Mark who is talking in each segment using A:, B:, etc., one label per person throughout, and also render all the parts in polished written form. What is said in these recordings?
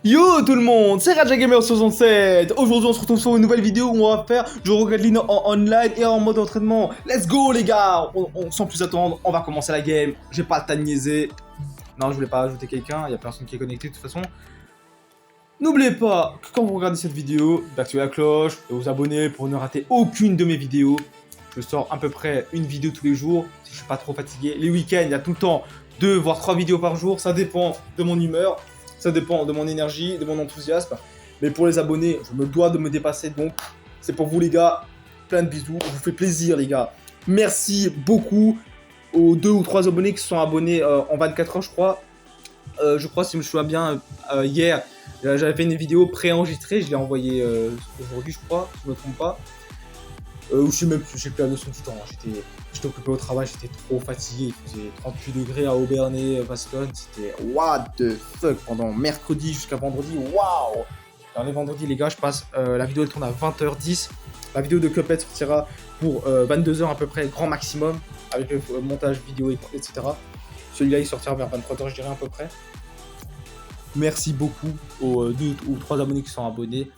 A: Yo tout le monde, c'est RajaGamer67. Aujourd'hui on se retrouve sur une nouvelle vidéo où on va faire du Rocket League en online et en mode entraînement. Let's go les gars, sans plus attendre, on va commencer la game. J'ai pas le temps de niaiser. Non, je voulais pas ajouter quelqu'un, il y a personne qui est connecté de toute façon. N'oubliez pas que quand vous regardez cette vidéo, d'activer la cloche, de vous abonner pour ne rater aucune de mes vidéos. Je sors à peu près une vidéo tous les jours, si je suis pas trop fatigué. Les week-ends, il y a tout le temps 2 voire 3 vidéos par jour, ça dépend de mon humeur. Ça dépend de mon énergie, de mon enthousiasme. Mais pour les abonnés, je me dois de me dépasser. Donc, c'est pour vous les gars. Plein de bisous. Je vous fais plaisir les gars. Merci beaucoup aux 2 ou 3 abonnés qui se sont abonnés en 24 heures, je crois. Je crois, si je me souviens bien, hier, j'avais fait une vidéo préenregistrée. Je l'ai envoyée aujourd'hui, je crois, si je ne me trompe pas. Ou je sais même plus, j'ai plus la notion du temps. J'étais occupé au travail, j'étais trop fatigué. Il faisait 38 degrés à Aubernay-Vascon. C'était what the fuck pendant mercredi jusqu'à vendredi. Waouh! Dans les vendredis, les gars, je passe. La vidéo elle tourne à 20h10. La vidéo de Cuphead sortira pour 22h à peu près, grand maximum, avec le montage vidéo, etc. Celui-là, il sortira vers 23h, je dirais à peu près. Merci beaucoup aux 2 ou 3 abonnés qui sont abonnés.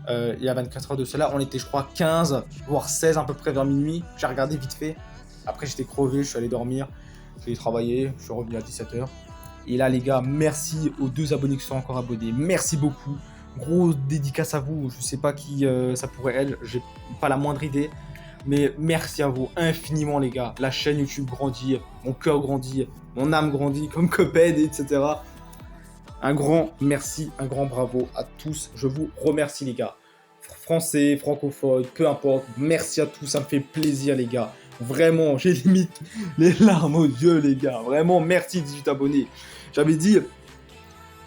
A: Il y a 24 heures de cela, on était je crois 15, voire 16 à peu près vers minuit. J'ai regardé vite fait. Après j'étais crevé, je suis allé dormir. J'ai travaillé, je suis revenu à 17h. Et là les gars, merci aux 2 abonnés qui sont encore abonnés. Merci beaucoup. Gros dédicace à vous. Je sais pas qui ça pourrait être, j'ai pas la moindre idée. Mais merci à vous infiniment les gars. La chaîne YouTube grandit, mon cœur grandit, mon âme grandit comme Cuphead, etc. Un grand merci, un grand bravo à tous. Je vous remercie les gars. Français, francophones, peu importe. Merci à tous, ça me fait plaisir les gars. Vraiment, j'ai limite les larmes aux yeux les gars. Vraiment, merci 18 abonnés. J'avais dit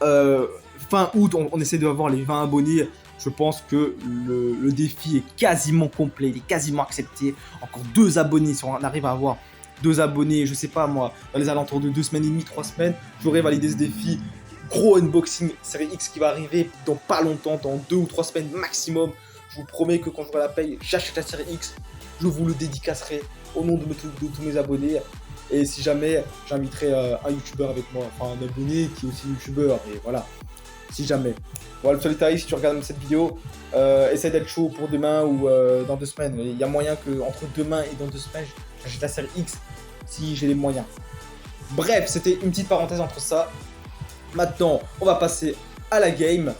A: fin août, on essaie d'avoir les 20 abonnés. Je pense que le défi est quasiment complet, il est quasiment accepté. Encore 2 abonnés, si on arrive à avoir 2 abonnés, je sais pas moi, dans les alentours de 2 semaines et demie, 3 semaines, j'aurais validé ce défi. Gros unboxing série X qui va arriver dans pas longtemps, dans 2 ou 3 semaines maximum. Je vous promets que quand j'aurai la paye, j'achète la série X. Je vous le dédicacerai au nom de tous mes abonnés. Et si jamais, j'inviterai un youtubeur avec moi. Enfin, un abonné qui est aussi youtubeur. Et voilà, si jamais. Voilà, le solitaire, si tu regardes cette vidéo, essaie d'être chaud pour demain ou dans 2 semaines. Il y a moyen que entre demain et dans 2 semaines, j'achète la série X si j'ai les moyens. Bref, c'était une petite parenthèse entre ça. Maintenant, on va passer à la game.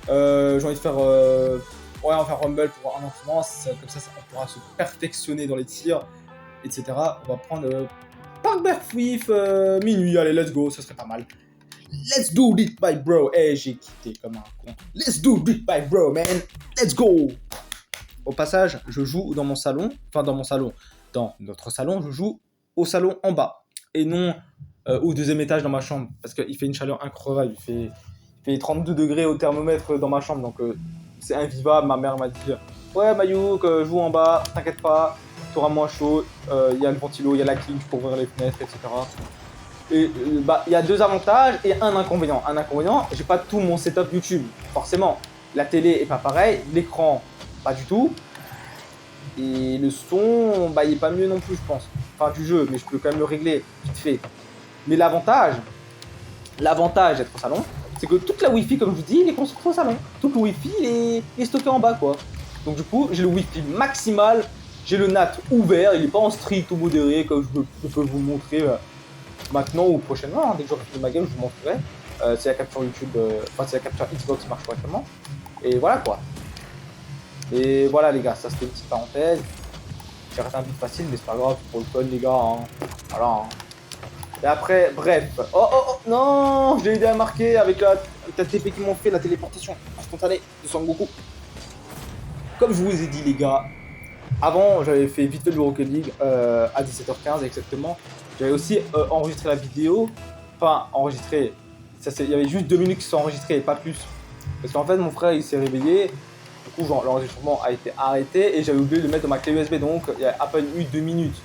A: J'ai envie de faire... ouais, on va faire Rumble pour un entraînement. Comme ça, on pourra se perfectionner dans les tirs, etc. On va prendre Park Swift minuit. Allez, let's go, ça serait pas mal. Let's do it, my bro. Eh, j'ai quitté comme un con. Let's do it, my bro, man. Let's go. Au passage, je joue dans mon salon. Enfin, dans mon salon. Dans notre salon, je joue au salon en bas. Et non... au 2e étage dans ma chambre, parce qu'il fait une chaleur incroyable, il fait 32 degrés au thermomètre dans ma chambre, donc c'est invivable. Ma mère m'a dit ouais Mayouk, joue en bas, t'inquiète pas, t'auras moins chaud, il y a le ventilo, il y a la clim pour ouvrir les fenêtres, etc. Et il y a 2 avantages et un inconvénient. Un inconvénient, j'ai pas tout mon setup YouTube, forcément. La télé est pas pareil, l'écran pas du tout, et le son, il est pas mieux non plus je pense. Enfin du jeu, mais je peux quand même le régler vite fait. Mais l'avantage d'être au salon, c'est que toute la Wi-Fi, comme je vous dis, il est construit au salon. Tout le Wi-Fi est stocké en bas, quoi. Donc du coup, j'ai le Wi-Fi maximal, j'ai le NAT ouvert, il n'est pas en strict ou modéré, comme je peux vous montrer maintenant ou prochainement. Hein, dès que j'aurai fini ma game, je vous montrerai. Si la capture YouTube, si la capture Xbox marche correctement. Et voilà, quoi. Et voilà, les gars, ça c'était une petite parenthèse. J'ai arrêté un bit facile, mais c'est pas grave, pour le fun, les gars. Hein. Voilà. Hein. Et après, bref. Oh, non, je l'ai aidé à marquer avec la TP qu'ils m'ont fait, la téléportation instantanée de Sangoku. Comme je vous ai dit, les gars, avant, j'avais fait vite fait le Rocket League à 17h15 exactement. J'avais aussi enregistré la vidéo. Enfin, enregistré. Il y avait juste 2 minutes qui sont enregistrées, pas plus. Parce qu'en fait, mon frère, il s'est réveillé. Du coup, l'enregistrement a été arrêté et j'avais oublié de le mettre dans ma clé USB. Donc, il y a à peine eu 2 minutes.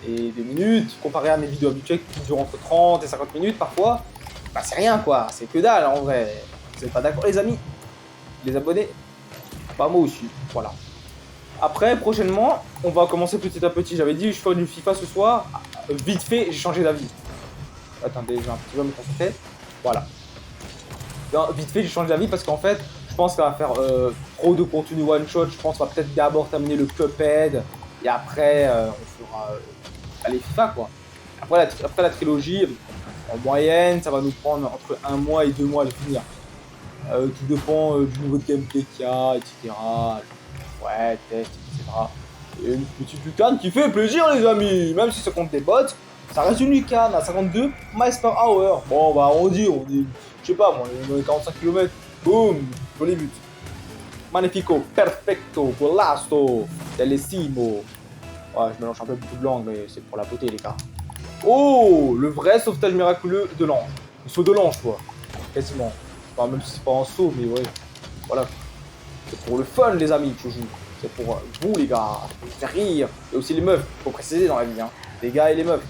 A: Et 2 minutes, comparé à mes vidéos habituelles qui durent entre 30 et 50 minutes parfois, c'est rien quoi, c'est que dalle en vrai. Vous n'êtes pas d'accord les amis? Les abonnés? Moi aussi, voilà. Après, prochainement, on va commencer petit à petit. J'avais dit je ferai du FIFA ce soir, vite fait, j'ai changé d'avis. Attendez, je vais un petit peu me concentrer. Voilà. Non, vite fait, j'ai changé d'avis parce qu'en fait, je pense qu'elle va faire trop de contenu one shot. Je pense qu'on va peut-être d'abord terminer le Cuphead et après on fera les FIFA quoi. Après la trilogie, en moyenne, ça va nous prendre entre 1 mois et 2 mois à le finir. Tout dépend du niveau de gameplay qu'il y a, etc. Ouais, test, etc. Et une petite lucarne qui fait plaisir les amis, même si ça compte des bots, ça reste une lucarne à 52 miles per hour. Bon, bah on dit, je sais pas moi, on est dans les 45 km. Boum, joli but. Magnifico, perfecto, golazo, bellissimo. Ouais, je mélange un peu beaucoup de langue, mais c'est pour la beauté les gars. Oh, le vrai sauvetage miraculeux de l'ange. Le saut de l'ange quoi, quasiment. Enfin, même si c'est pas un saut, mais ouais, voilà. C'est pour le fun les amis que je joue. C'est pour vous les gars, pour vous faire rire. Et aussi les meufs, faut préciser dans la vie, hein. Les gars et les meufs.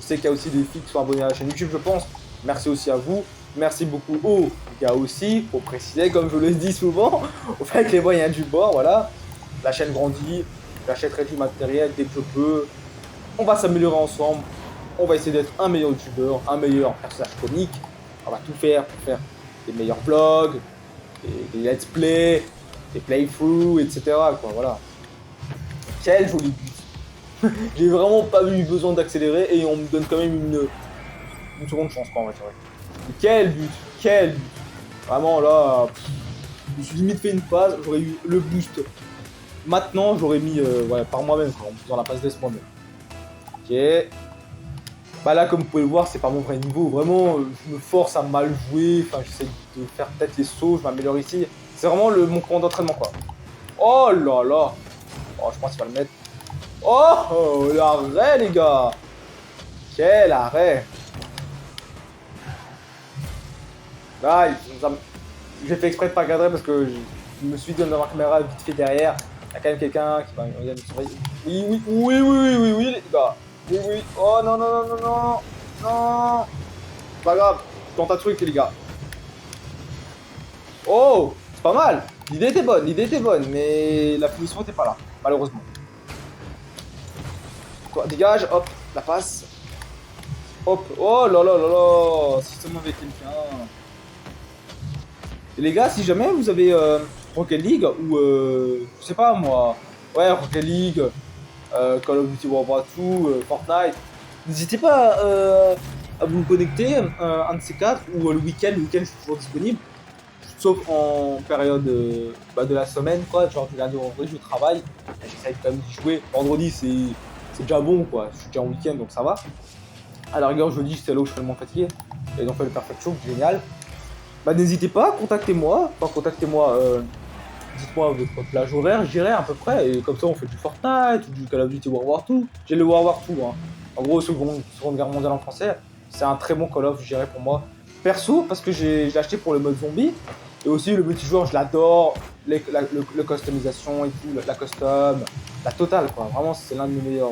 A: Je sais qu'il y a aussi des filles qui sont abonnées à la chaîne YouTube, je pense. Merci aussi à vous. Merci beaucoup aux gars aussi. Faut préciser, comme je le dis souvent, au fait que les moyens du bord, voilà. La chaîne grandit. J'achèterai du matériel dès que je peux. On va s'améliorer ensemble. On va essayer d'être un meilleur youtubeur, un meilleur personnage comique. On va tout faire pour faire des meilleurs vlogs, des let's play, des playthroughs, etc. quoi, voilà. Quel joli but. J'ai vraiment pas eu besoin d'accélérer et on me donne quand même une seconde chance, quoi, on va dire. Quel but, quel but. Vraiment là, je me suis limite fait une phase, j'aurais eu le boost. Maintenant, j'aurais mis ouais, par moi-même, en faisant la passe d'ess moi-même. Ok. Bah là, comme vous pouvez le voir, c'est pas mon vrai niveau. Vraiment, je me force à mal jouer. Enfin, j'essaie de faire peut-être les sauts, je m'améliore ici. C'est vraiment mon camp d'entraînement, quoi. Oh là là. Oh, je pense qu'il va le mettre. Oh, l'arrêt, les gars. Quel arrêt. Là, j'ai fait exprès de pas cadrer parce que je me suis dit dans ma caméra vite fait derrière. Il y a quand même quelqu'un qui va me surveiller. Oui, les gars. Oui, oui. Oh non, non, non, non, non. Non. C'est pas grave. Je tente un truc, les gars. Oh, c'est pas mal. L'idée était bonne, mais la finition était pas là, malheureusement. Toi, dégage, hop, la passe. Hop, oh là là là là. Si seulement avec quelqu'un. Et les gars, si jamais vous avez Rocket League ou je sais pas moi, ouais, Rocket League, Call of Duty World War 2, Fortnite, n'hésitez pas à vous connecter un de ces quatre ou le week-end je suis toujours disponible, sauf en période de la semaine quoi, genre du lundi au vendredi je travaille, j'essaie quand même d'y jouer. Vendredi c'est déjà bon quoi, je suis déjà en week-end donc ça va. À la rigueur jeudi c'est là où je suis tellement fatigué et donc fait le perfect show, génial. Bah n'hésitez pas, contactez-moi, dites-moi votre plage horaire, j'irai à peu près, et comme ça on fait du Fortnite, ou du Call of Duty World War 2. J'ai le World War 2, hein. En gros, Seconde Guerre mondiale en français, c'est un très bon Call of, je dirais pour moi. Perso, parce que j'ai acheté pour le mode zombie, et aussi le multijoueur, je l'adore, le customisation et tout, la custom, la totale quoi, vraiment c'est l'un de mes meilleurs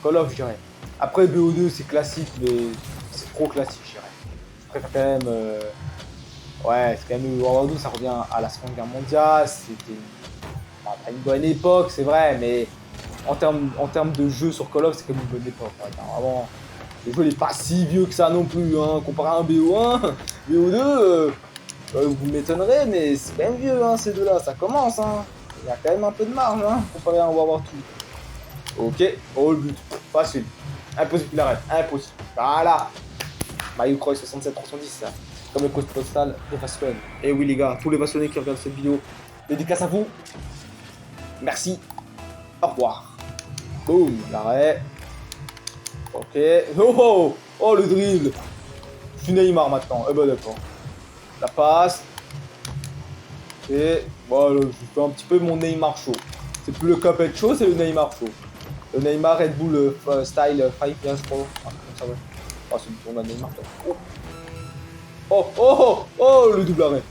A: Call of, je dirais. Après BO2 c'est classique, mais c'est trop classique, je dirais. Je préfère quand même... Ouais, c'est quand même World War 2, ça revient à la Seconde Guerre mondiale, c'était pas une bonne époque, c'est vrai, mais en termes de jeu sur Call of, c'est quand même une bonne époque. Ouais, vraiment, le jeu n'est pas si vieux que ça non plus, hein, comparé à un BO1, BO2, vous m'étonnerez, mais c'est quand même vieux, hein, ces deux-là, ça commence, hein. Il y a quand même un peu de marge, hein, comparé à un World War 2. Ok, oh le but, facile, impossible qu'il arrête, impossible, voilà, Mario Croix 67-310, ça. Comme le post postal des Fastlane. Et oui les gars, tous les passionnés qui regardent cette vidéo, dédicace à vous. Merci. Au revoir. Boum, l'arrêt. Ok. Oh oh, oh le dribble. Je suis Neymar maintenant. Eh ben d'accord. La passe. Ok. Bon, je fais un petit peu mon Neymar show. C'est plus le Cuphead show, c'est le Neymar show. Le Neymar Red Bull style 5 years pro. Ah, comme ça ouais. Oh, c'est une tournoi de Neymar. Oh. Oh, le double arrêt.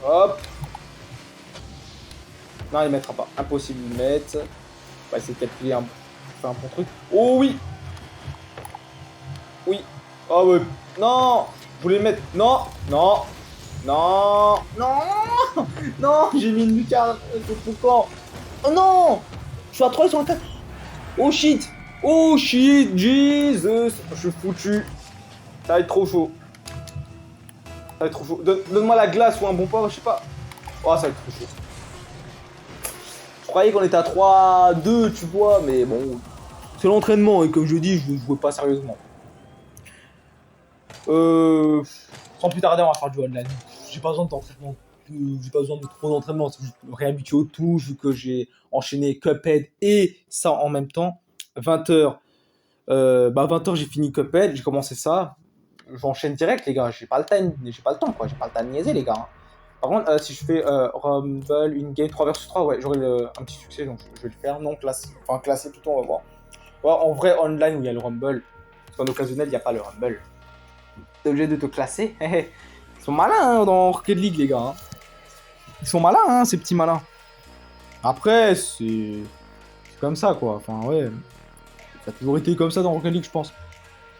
A: Hop. Non, il ne mettra pas. Impossible de le mettre. On va essayer de calculer faire un bon truc. Oh oui. Oui. Oh ouais. Non. Je voulais le mettre. Non. Non. Non. Non. Non. J'ai mis une lucarne. Oh non. Je suis à 3, ils sont à 4. Oh shit, Jesus, je suis foutu. Ça va être trop chaud. Ça va être trop chaud. Donne-moi la glace ou un bon poivre, je sais pas. Oh, ça va être trop chaud. Je croyais qu'on était à 3-2, tu vois, mais bon. C'est l'entraînement, et comme je dis, je ne jouais pas sérieusement. Sans plus tarder, on va faire du online. J'ai pas besoin d'entraînement. J'ai pas besoin de trop d'entraînement. C'est juste réhabituer aux touches, vu que j'ai enchaîné Cuphead et ça en même temps. 20h. 20h, j'ai fini Cuphead, j'ai commencé ça. J'enchaîne direct, les gars. J'ai pas le temps, quoi. J'ai pas le temps de niaiser, les gars. Hein. Par contre, si je fais Rumble, une game 3 vs 3, ouais, j'aurai un petit succès, donc je vais le faire. Non classé. Enfin, classé plutôt, on va voir. Ouais, en vrai, online, où il y a le Rumble. Parce qu'en occasionnel, il n'y a pas le Rumble. T'es obligé de te classer. Ils sont malins hein, dans Rocket League, les gars. Hein. Ils sont malins, hein, ces petits malins. Après, c'est comme ça, quoi. Enfin, ouais. Ça a toujours été comme ça dans Rocket League, je pense.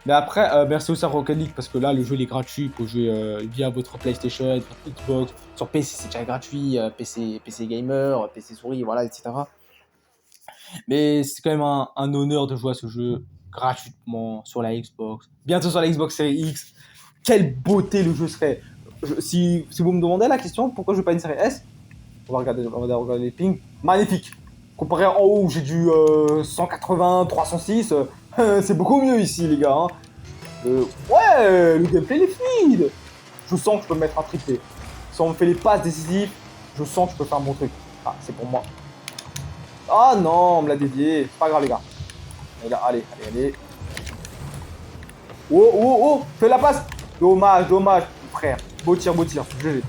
A: Mais après, merci aussi à Rocket League, parce que là, le jeu, il est gratuit. Il faut jouer via votre PlayStation, votre Xbox. Sur PC, c'est déjà gratuit. PC Gamer, PC souris, voilà, etc. Mais c'est quand même un honneur de jouer à ce jeu gratuitement sur la Xbox. Bientôt sur la Xbox Series X. Quelle beauté le jeu serait. Si vous me demandez la question, pourquoi je veux pas une série S, on va regarder les pings. Magnifique. Comparé en haut où j'ai du 180, 306, c'est beaucoup mieux ici, les gars. Hein. Ouais, le gameplay il est fluide. Je sens que je peux mettre un triplé. Si on me fait les passes décisives, je sens que je peux faire un bon truc. Ah, c'est pour moi. Ah non, on me l'a dévié. C'est pas grave, les gars. Allez. Oh, fais la passe. Dommage, frère. Beau tir. GG.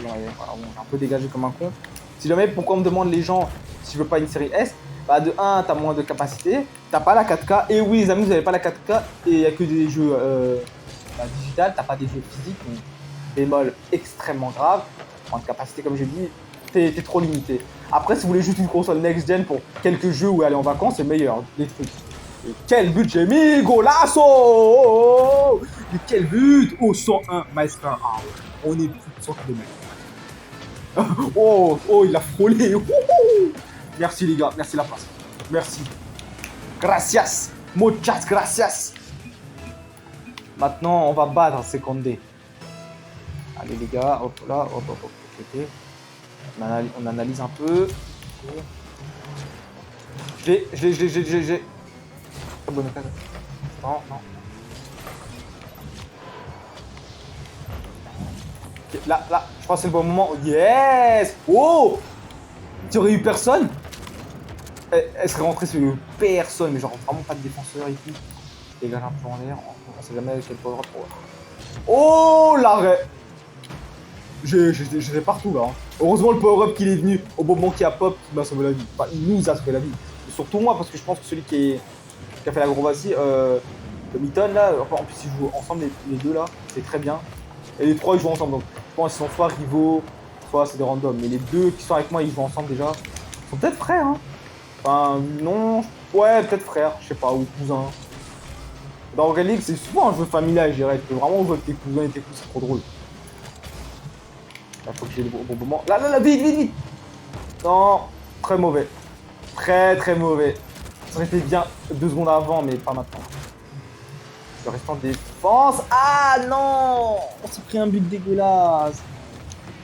A: Voilà, on est un peu dégagé comme un con. Si jamais, pourquoi on me demande les gens si je veux pas une série S, bah de 1, t'as moins de capacité, t'as pas la 4K, et oui les amis, vous avez pas la 4K, et il y a que des jeux digital, t'as pas des jeux physiques, donc bémol extrêmement grave, moins de capacité comme j'ai dit, t'es trop limité. Après, si vous voulez juste une console next-gen pour quelques jeux ou aller en vacances, c'est meilleur, des trucs. Et quel but j'ai mis, golasso! Et quel but! Oh, 101, maestro. Ah ouais, on est plus de 100 km. Oh, il a frôlé. Merci les gars, merci la passe. Merci. Gracias. Muchas gracias. Maintenant, on va battre Secondé. Allez les gars, hop là, hop. Ok. On analyse un peu. J'ai. Bonne occasion. Non. Okay, là, je crois que c'est le bon moment. Yes! Oh! Tu aurais eu personne? Elle serait rentrée sur personne, mais genre vraiment pas de défenseur et tout. Dégage un peu en l'air. On sait jamais quel power up. Oh! L'arrêt! J'étais partout là. Hein. Heureusement, le power up qu'il est venu au moment qui a pop, qui m'a sauvé la vie. Enfin, il nous a sauvé la vie. Et surtout moi, parce que je pense que celui qui a fait la grovassie, le Mitton là, enfin, en plus ils jouent ensemble les deux là, c'est très bien. Et les trois ils jouent ensemble, donc je pense qu'ils sont soit rivaux, soit c'est des randoms. Mais les deux qui sont avec moi, ils jouent ensemble déjà. Ils sont peut-être frères, hein. Enfin, non, ouais, peut-être frères, je sais pas, ou cousins. Dans Rocket League, c'est souvent un jeu familial, je dirais. Tu peux vraiment jouer avec tes cousins et tes cousins, c'est trop drôle. Là, faut que j'ai le bon moment. Là, vite! Non, très mauvais. Très mauvais. Ça aurait été bien 2 secondes avant, mais pas maintenant. Le restant de défense. Ah non! On s'est pris un but dégueulasse.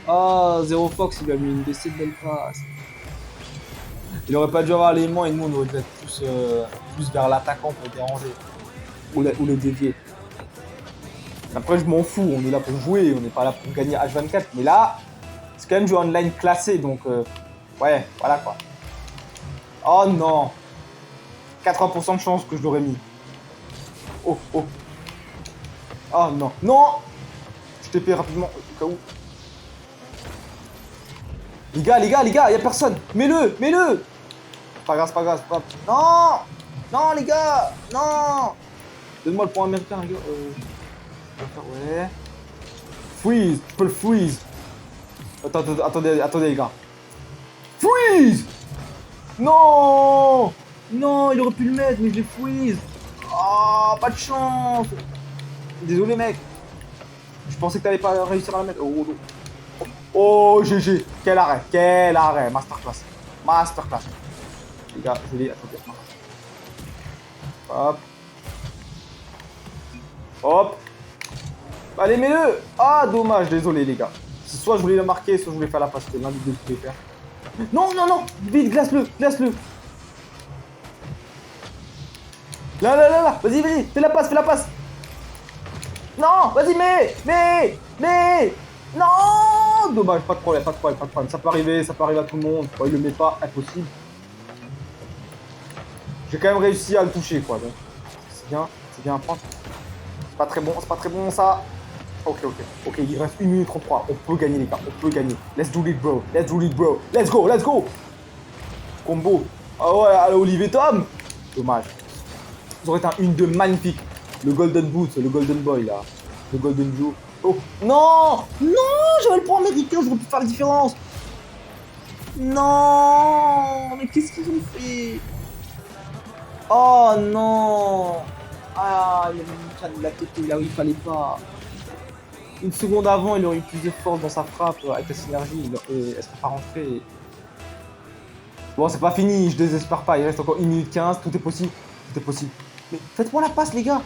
A: Ah, Zero Fox, il lui a mis une de ces belles passes. Il aurait pas dû avoir l'aimant et nous on aurait dû être plus vers l'attaquant pour déranger. Ou le dévier. Après, je m'en fous, on est là pour jouer, on n'est pas là pour gagner H24. Mais là, c'est quand même du online classé, donc ouais, voilà quoi. Oh non! 80% de chance que je l'aurais mis. Oh. Oh non. Je TP rapidement, au cas où. Les gars, y'a personne. Mets-le. C'est pas grave. Non, les gars. Non. Donne-moi le point américain, les gars. Ouais. Freeze. Je peux le freeze. Attendez, les gars. Freeze. Non, il aurait pu le mettre, mais je l'ai freeze. Oh, pas de chance. Désolé, mec. Je pensais que t'allais pas réussir à la mettre. Oh, GG. Quel arrêt. Masterclass. Les gars, je l'ai. Attendez. Hop. Allez, mets-le. Ah, dommage, désolé, les gars. Soit je voulais le marquer, soit je voulais faire la passe. C'était l'un des deux que je voulais faire. Non, non, non. Vite, glace-le, glace-le. Là, là, là, là. Vas-y, vas-y. Fais la passe, fais la passe. Non, vas-y, mais. Non. Dommage, pas de problème, pas de problème, pas de problème. Ça peut arriver à tout le monde. Oh, il le met pas, impossible. J'ai quand même réussi à le toucher, quoi. Donc, c'est bien à prendre. C'est pas très bon, ça. Ok, il reste 1 minute 33. On peut gagner, les gars, on peut gagner. Let's do it, bro. Let's do it, bro. Let's go. Combo. Ah ouais, allez, Olivier Tom. Dommage. Ça aurait été un 1-2 magnifique. Le Golden Boot, le Golden Boy, là. Le Golden Joe. Oh, non. Non, j'avais le point américain, j'aurais pu faire la différence. Non, mais qu'est-ce qu'ils ont fait? Oh non. Ah, il a mis la tête là où il fallait pas. Une seconde avant, il aurait eu plus de force dans sa frappe avec la synergie. Elle serait pas rentrée. Bon, c'est pas fini, je désespère pas. Il reste encore 1 minute 15, tout est possible. Tout est possible. Mais faites-moi la passe, les gars.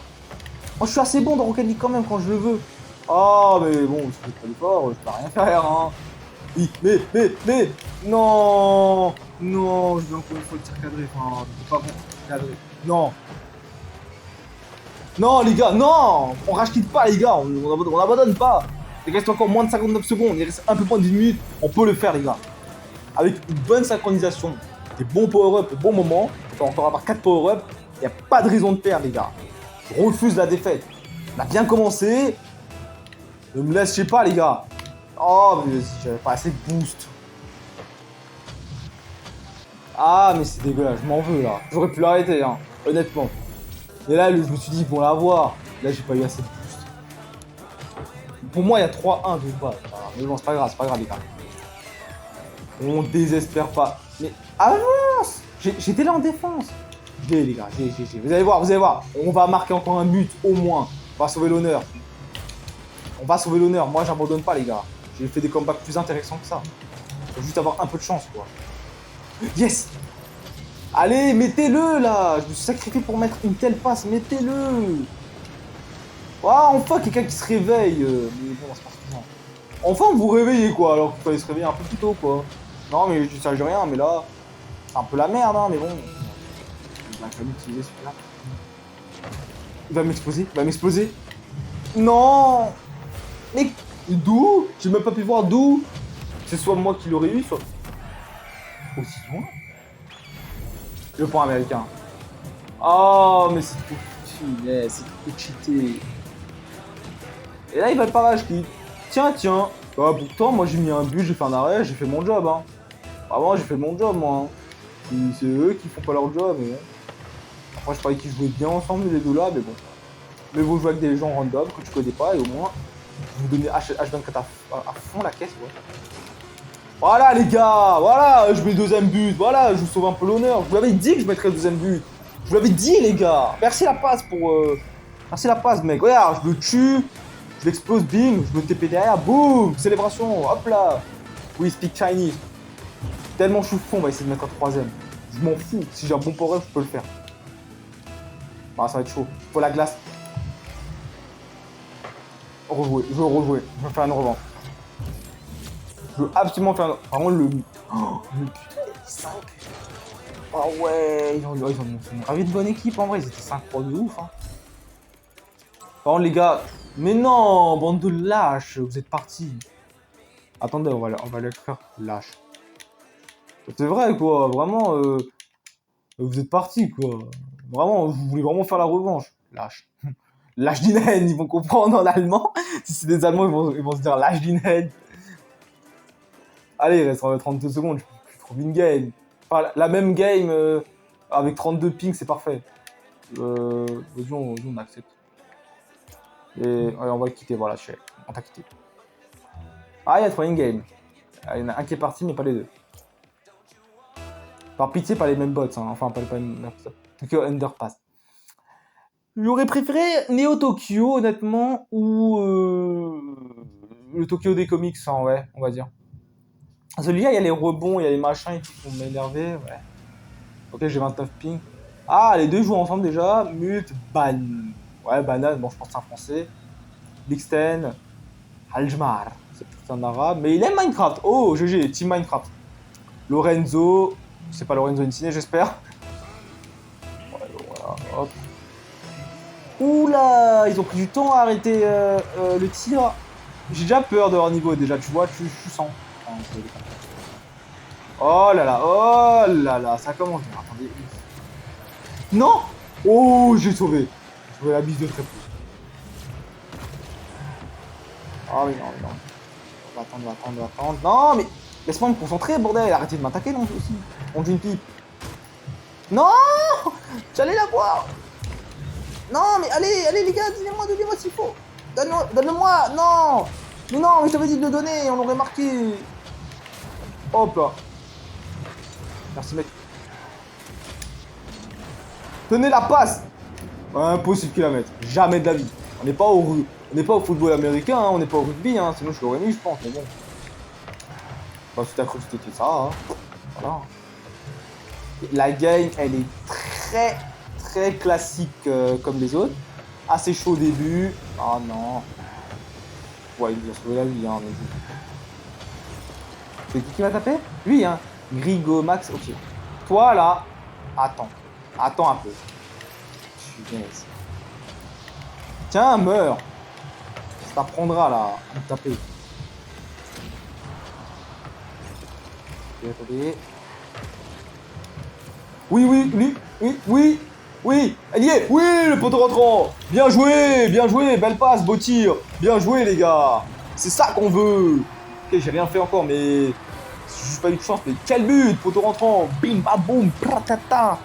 A: Moi, je suis assez bon dans Rocket League quand même quand je le veux. Oh, mais bon, si je fais pas l'effort, je peux rien faire, hein. Oui, mais. Non. Non, je vais encore une fois le tir cadré. Enfin, c'est pas bon. Cadré. Non. Non, les gars, non. On rage quitte pas, les gars. On abandonne pas. Il reste encore moins de 59 secondes. Il reste un peu moins d'1 minute. On peut le faire, les gars. Avec une bonne synchronisation, des bons power-up au bon moment, on va encore avoir 4 power-up. Il n'y a pas de raison de perdre, les gars. Je refuse la défaite. On a bien commencé. Ne me laissez pas, les gars. Oh, mais j'avais pas assez de boost. Ah, mais c'est dégueulasse. Je m'en veux, là. J'aurais pu l'arrêter, hein. Honnêtement. Et là, je me suis dit, ils vont l'avoir. Là, j'ai pas eu assez de boost. Pour moi, il y a 3-1 de base. Mais bon, c'est pas grave, les gars. On désespère pas. Mais avance. J'étais là en défense. J'ai, les gars, j'ai. Vous allez voir. On va marquer encore un but, au moins. On va sauver l'honneur. Moi, j'abandonne pas, les gars. J'ai fait des combats plus intéressants que ça. Faut juste avoir un peu de chance, quoi. Yes. Allez, mettez-le, là. Je me suis sacrifié pour mettre une telle passe. Mettez-le. Ah, enfin, quelqu'un qui se réveille. Mais bon, c'est pas suffisant. Enfin, vous réveillez, quoi. Alors qu'il fallait se réveiller un peu plus tôt, quoi. Non, mais je ne rien, mais là, c'est un peu la merde, hein, mais bon. Il va quand même utiliser celui-là. Il va m'exploser. Non. Mais d'où? J'ai même pas pu voir d'où. C'est soit moi qui l'aurais eu, soit... Aussi loin. Le point américain. Oh, mais c'est trop cheaté. C'est trop cheaté. Et là, il va pas rage qui. Tiens. Ah, pourtant, moi j'ai mis un but, j'ai fait un arrêt, j'ai fait mon job, hein. Vraiment, j'ai fait mon job, moi. Hein. C'est eux qui font pas leur job, mais bon. Après, je parlais qu'ils jouaient bien ensemble, les deux là, mais bon. Mais vous jouez avec des gens random que tu connais pas, et au moins, vous donnez H24 à fond la caisse, ouais. Voilà, les gars, voilà, je mets le deuxième but, voilà, je vous sauve un peu l'honneur. Je vous l'avais dit que je mettrais le deuxième but. Je vous l'avais dit, les gars. Merci la passe pour. Merci la passe, mec. Regarde, je le tue. Je l'explose, bim, je me TP derrière, boum, célébration, hop là. Oui, speak Chinese. Tellement je suis fond, on va essayer de mettre un troisième. Je m'en fous, si j'ai un bon power, je peux le faire. Ah, ça va être chaud. Faut la glace. Rejouer, je veux rejouer, je veux faire une revanche. Je veux absolument faire une... Vraiment le... Oh, le putain, les 5. Ah ouais, ils ont ravi de bonne équipe en vrai, ils étaient 5-3 de ouf. Hein. Par contre, les gars, mais non, bande de lâches, vous êtes partis. Attendez, on va les faire lâches. C'est vrai, quoi, vraiment, vous êtes partis, quoi. Vraiment, vous voulez vraiment faire la revanche. Lâche. Lâche d'Inen, ils vont comprendre en allemand. Si c'est des Allemands, ils vont se dire lâche d'Inen. Allez, il reste 32 secondes, je trouve une game. Enfin, la même game avec 32 pings, c'est parfait. Vas-y, on accepte. Et ouais, on va le quitter, voilà, on t'a quitté. Ah, il y a 3 in-game. Il y en a un qui est parti, mais pas les deux. Par pitié, pas les mêmes bots, hein. Enfin, pas les mêmes. Tokyo Underpass. J'aurais préféré Neo Tokyo, honnêtement, ou le Tokyo des comics, hein, ouais, on va dire. Celui-là, il y a les rebonds, il y a les machins qui vont m'énerver, ouais. Ok, j'ai 29 ping. Ah, les deux jouent ensemble déjà. Mute, ban. Ouais, banane, bon, je pense que c'est un français. Lixten, Aljmar. C'est un arabe, mais il aime Minecraft. Oh, GG, Team Minecraft. Lorenzo, c'est pas Lorenzo Insigne, j'espère. Voilà, hop. Oula, ils ont pris du temps à arrêter le tir. J'ai déjà peur de leur niveau, déjà, tu vois, tu sens. Oh là là, ça commence bien. Attendez. Non. Oh, j'ai sauvé. J'ai sauvé la bise de très peu. Ah oui, non, non. On va attendre. Non, mais laisse-moi me concentrer, bordel. Arrêtez de m'attaquer, non, aussi. On joue une pipe. Non. J'allais la voir. Non, mais allez, les gars, donnez-moi s'il faut. Donne-le-moi, non. Mais non, mais je t'avais dit de le donner, on l'aurait marqué. Hop là. Merci, mec. Tenez la passe. Impossible qu'il la mette. Jamais de la vie. On n'est pas au football américain, hein. On n'est pas au rugby, hein. Sinon je l'aurais mis, je pense. Mais bon. Bah, si t'as cru que c'était ça, hein. Voilà. La game, elle est très classique comme les autres. Assez chaud au début. Ah non. Ouais, il a sauvé la vie, hein. C'est qui m'a tapé? Lui, hein. Grigo, Max, ok. Toi, là, attends. Attends un peu. Punaise. Tiens, meurs. Ça t'apprendra, là, à me taper. Ok, attendez. Oui, elle y est. Oui, le poteau rentrant. Bien joué, belle passe, beau tir. Bien joué, les gars. C'est ça qu'on veut. Ok, j'ai rien fait encore, mais j'ai juste pas eu de chance. Mais quel but, poteau rentrant. Bim, bam, boum, pratata.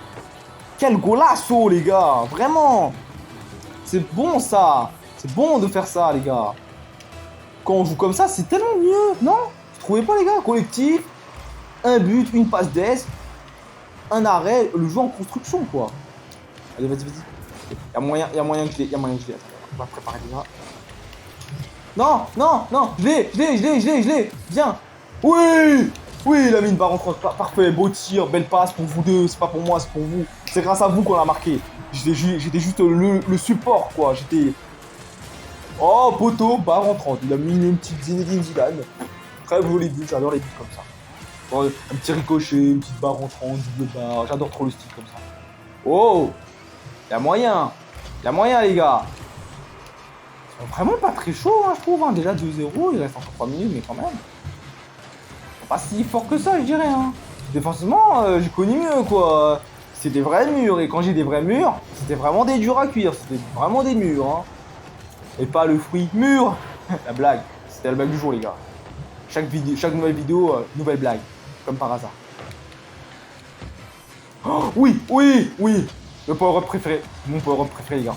A: Quel golasso, les gars. Vraiment. C'est bon, ça. C'est bon de faire ça, les gars. Quand on joue comme ça, c'est tellement mieux. Non? Vous trouvez pas, les gars? Collectif, un but, une passe d'aise, un arrêt, le jeu en construction, quoi. Allez, vas-y. Y'a moyen que je l'ai. Attends, on va préparer déjà. Non, je l'ai. Viens. Oui, la mine part en France. Parfait, beau tir, belle passe pour vous deux. C'est pas pour moi, c'est pour vous. C'est grâce à vous qu'on a marqué. J'étais juste le support, quoi. Oh, poteau, barre rentrante. Il a mis une petite Zinedine Zidane. Très joli but, j'adore les buts comme ça. Bon, un petit ricochet, une petite barre rentrante, double barre. J'adore trop le style comme ça. Oh, y'a moyen, les gars. Ils sont vraiment pas très chauds, hein, je trouve. Hein. Déjà 2-0, il reste encore 3 minutes, mais quand même. Ils sont pas si forts que ça, je dirais. Hein. Défensivement, j'ai connu mieux, quoi. C'est des vrais murs, et quand j'ai des vrais murs, c'était vraiment des durs à cuire. C'était vraiment des murs. Hein. Et pas le fruit mûr. La blague. C'était la blague du jour, les gars. Chaque nouvelle vidéo, nouvelle blague. Comme par hasard. Oh, oui. Le power-up préféré. Mon power-up préféré, les gars.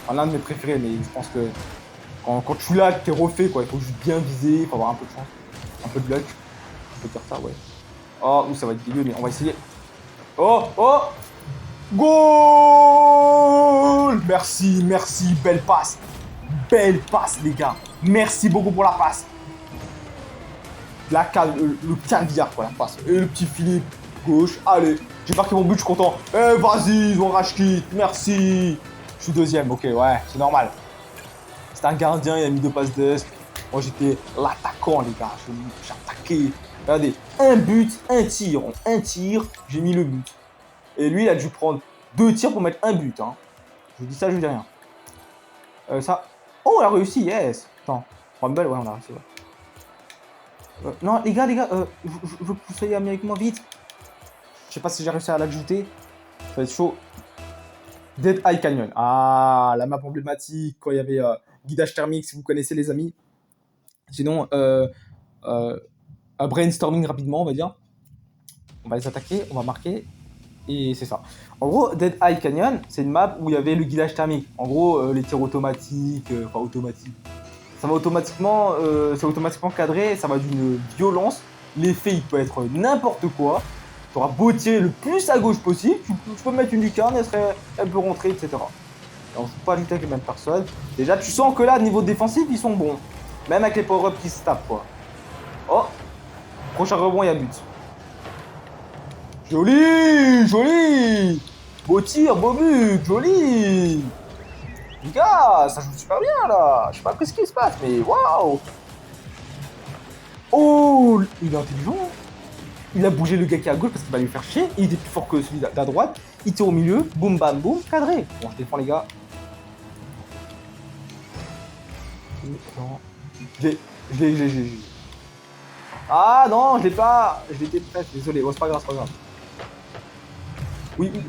A: Enfin, l'un de mes préférés, mais je pense que quand tu l'as, t'es refait, quoi. Il faut juste bien viser, il faut avoir un peu de chance. Un peu de luck. On peut dire ça, ouais. Oh, ça va être dégueu, mais on va essayer. Oh Goal. Merci, belle passe. Belle passe, les gars. Merci beaucoup pour la passe. Le caviar, quoi, la passe. Et le petit filet gauche. Allez, j'ai marqué mon but, je suis content. Eh, vas-y, ils ont rage-kit. Merci. Je suis deuxième, ok, ouais, c'est normal. C'était un gardien, il a mis 2 passes d'est. Moi, j'étais l'attaquant, les gars. J'ai attaqué. Regardez, un but, un tir. En un tir, j'ai mis le but. Et lui, il a dû prendre 2 tirs pour mettre un but. Hein. Je dis ça, je dis rien. Ça. Oh, on a réussi, yes. Attends, Rumble, ouais, on a réussi. Ouais. Non, les gars, je veux que vous soyez amis avec moi vite. Je sais pas si j'ai réussi à l'ajouter. Ça va être chaud. Dead Eye Canyon. Ah, la map emblématique quand il y avait guidage thermique, si vous connaissez, les amis. Sinon, un brainstorming rapidement, on va dire. On va les attaquer, on va marquer. Et c'est ça. En gros, Dead Eye Canyon, c'est une map où il y avait le guidage thermique. En gros, les tirs automatiques, enfin automatiques. Ça va automatiquement, c'est automatiquement cadré, ça va d'une violence. L'effet, il peut être n'importe quoi. Tu auras beau tirer le plus à gauche possible, tu peux mettre une lucarne, elle peut rentrer, etc. Et on ne joue pas ajouter avec les mêmes personnes. Déjà, tu sens que là, niveau défensif, ils sont bons. Même avec les power-ups qui se tapent, quoi. Oh, prochain rebond, il y a but. Joli. Beau tir, beau but, joli. Les gars, ça joue super bien là. Je sais pas ce qui se passe, mais waouh. Oh, il est intelligent. Hein. Il a bougé le gars qui est à gauche parce qu'il va lui faire chier. Il était plus fort que celui d'à droite. Il tire au milieu. Boum, bam, boum. Cadré. Bon, je défends les gars. Je l'ai. Ah non, je l'ai pas. Je l'étais presque. Désolé. Oh, c'est pas grave, c'est pas grave. Oui, oui.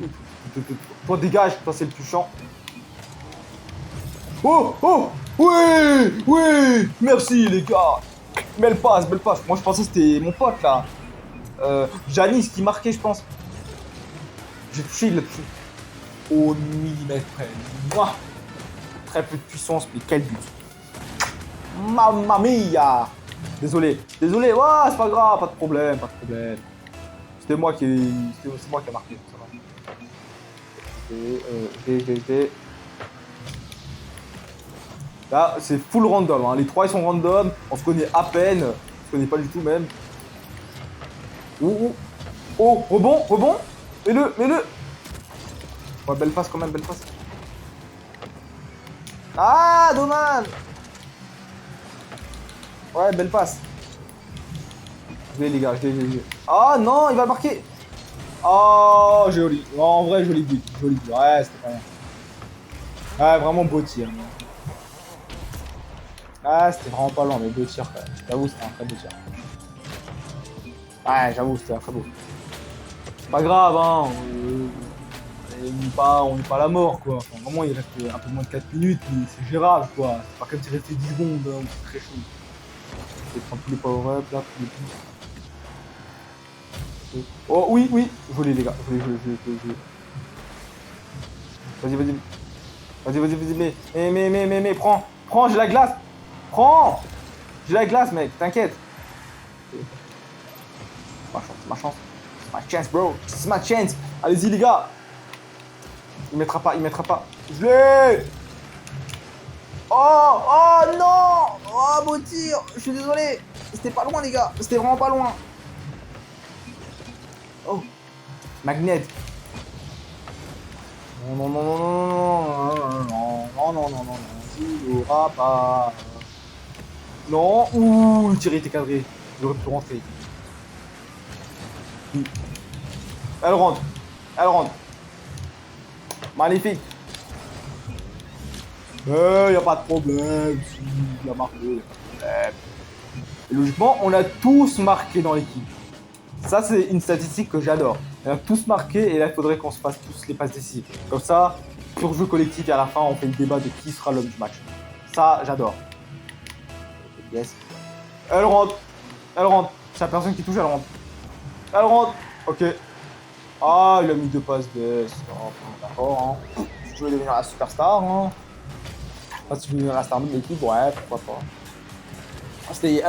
A: Toi, dégage. Toi, c'est le plus chiant. Oh, oh. Oui, oui. Merci, les gars. Belle passe, belle passe. Moi, je pensais que c'était mon pote là. Janis qui marquait, je pense. J'ai touché, il l'a touché. Au millimètre près. Moi, très peu de puissance, mais quel but. Mamma mia. Désolé, désolé. Ouais, c'est pas grave, pas de problème, pas de problème. C'est moi qui a marqué. Ça va. Là, c'est full random. Hein. Les trois, ils sont random. On se connaît à peine. On se connaît pas du tout même. Oh, rebond, rebond. Mets-le. Ouais, belle passe quand même, belle passe. Ah, dommage. Ouais, belle passe. Je l'ai, les gars, je l'ai. Ah non, il va marquer. Oh, joli. Non, en vrai, joli but. Joli but. Ouais, c'était pas bien. Ouais, vraiment beau tir. Ah, c'était vraiment pas lent, mais beau tir quand même. J'avoue, c'était un très beau tir. Ouais, j'avoue, c'était un très beau. C'est pas grave, hein. On n'est pas à la mort, quoi. Enfin, vraiment, il reste un peu moins de 4 minutes, mais c'est gérable, quoi. C'est pas comme s'il restait 10 secondes, hein, c'est très chaud. Je vais prendre tous les power-ups, là, tous les boosts. Oh, oui, oui. Joli, les gars. Joli. Vas-y, mais, prends, j'ai la glace. Prends. J'ai la glace, mec, t'inquiète. Ma chance. C'est ma chance, bro. C'est ma chance. Allez-y, les gars. Il mettra pas. Je l'ai. Oh non. Oh, beau tir. Je suis désolé. C'était pas loin, les gars. C'était vraiment pas loin. Oh. Magnet. Non. Il aura pas. Non. Ouh, le tir était cadré. J'aurais pu rentrer. Elle rentre. Magnifique. Y a pas de problème. Si, il a marqué. Y a pas de problème. Et logiquement, on a tous marqué dans l'équipe. Ça, c'est une statistique que j'adore. On a tous marqué et là, il faudrait qu'on se fasse tous les passes décisives. Comme ça, pur jeu collectif et à la fin, on fait le débat de qui sera l'homme du match. Ça, j'adore. Yes. Elle rentre. C'est la personne qui touche, elle rentre. Ok. Ah, il a mis 2 passes de... Oh, d'accord, hein. Si tu veux devenir la superstar, hein. Enfin, si tu veux devenir la star de l'équipe, ouais, pourquoi pas. C'était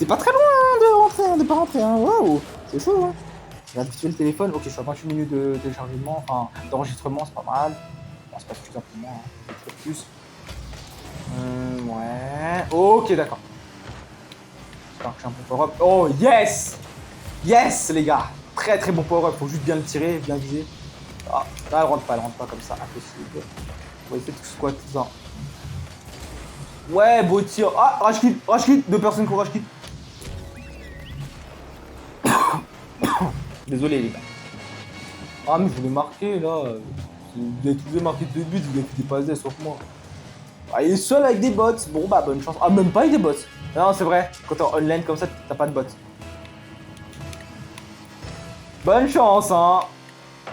A: pas très loin hein, de rentrer, hein, de pas rentrer, hein. Waouh, c'est chaud, hein. J'ai habitué le téléphone, ok, je suis à 28 minutes de téléchargement, enfin, d'enregistrement, c'est pas mal. Bon, c'est pas suffisant pour moi, hein. Plus. Ouais. Ok, d'accord. J'espère que j'ai un bon power-up. Oh, yes! Yes, les gars! Très très bon power-up, faut juste bien le tirer, bien viser. Ah, là, elle rentre pas comme ça, impossible. On va essayer de squat tout ça. Ouais, beau tir. Ah, rage kit, 2 personnes qui ont rage kit. Désolé, les gars. Ah, mais je voulais marquer là. Vous avez tous marqué 2 buts, vous avez fait des passes D, sauf moi. Ah, il est seul avec des bots. Bon, bah, bonne chance. Ah, même pas avec des bots. Non, c'est vrai. Quand t'es en online comme ça, t'as pas de bots. Bonne chance, hein.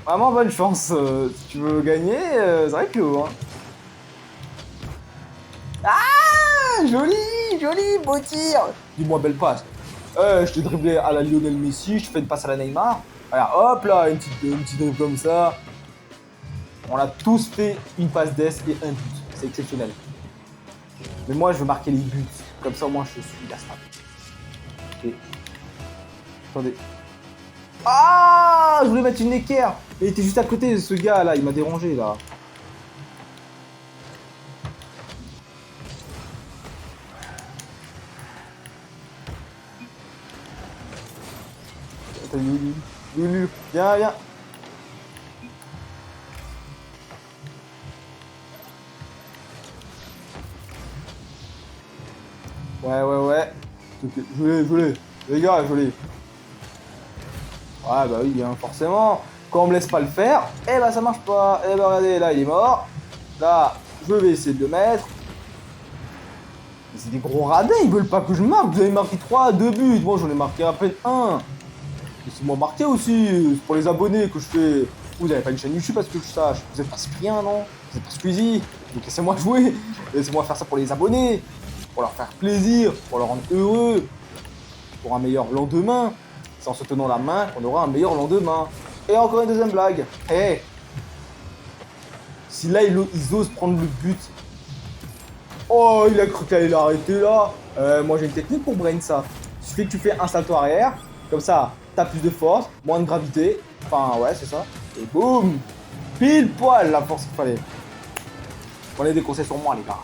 A: Vraiment bonne chance. Si tu veux gagner, c'est vrai que hein. Ah, joli, beau tir. Dis-moi belle passe. Je t'ai dribblé à la Lionel Messi, je te fais une passe à la Neymar. Voilà, hop là, une petite dribble comme ça. On a tous fait une passe d'ess et un but. C'est exceptionnel. Mais moi, je veux marquer les buts. Comme ça, moi, je suis la star. Ok. Attendez. Ah, je voulais mettre une équerre. Il était juste à côté de ce gars là, il m'a dérangé là. Lulu, viens. Ouais. Ok, je l'ai. Les gars, je l'ai. Ouais, bah oui, hein, forcément. Quand on me laisse pas le faire, eh bah ça marche pas. Eh bah regardez, là, il est mort. Là, je vais essayer de le mettre. Mais c'est des gros radins, ils veulent pas que je marque. Vous avez marqué 3, 2 buts. Moi, j'en ai marqué à peine 1. Laissez-moi marquer aussi. C'est pour les abonnés que je fais. Vous avez pas une chaîne YouTube parce que je sache. Vous êtes pas Cyprien, non? Vous êtes pas Squeezie. Donc laissez-moi jouer. Laissez-moi faire ça pour les abonnés. Pour leur faire plaisir. Pour leur rendre heureux. Pour un meilleur lendemain. C'est en se tenant la main qu'on aura un meilleur lendemain. Et encore une deuxième blague. Hey, si là ils osent prendre le but. Oh, il a cru qu'elle allait l'arrêter là. Moi j'ai une technique pour brain ça. Il suffit que tu fais un salto arrière. Comme ça, t'as plus de force, moins de gravité. Enfin, ouais, c'est ça. Et boum, pile poil la force qu'il fallait. Prenez des conseils sur moi, les gars.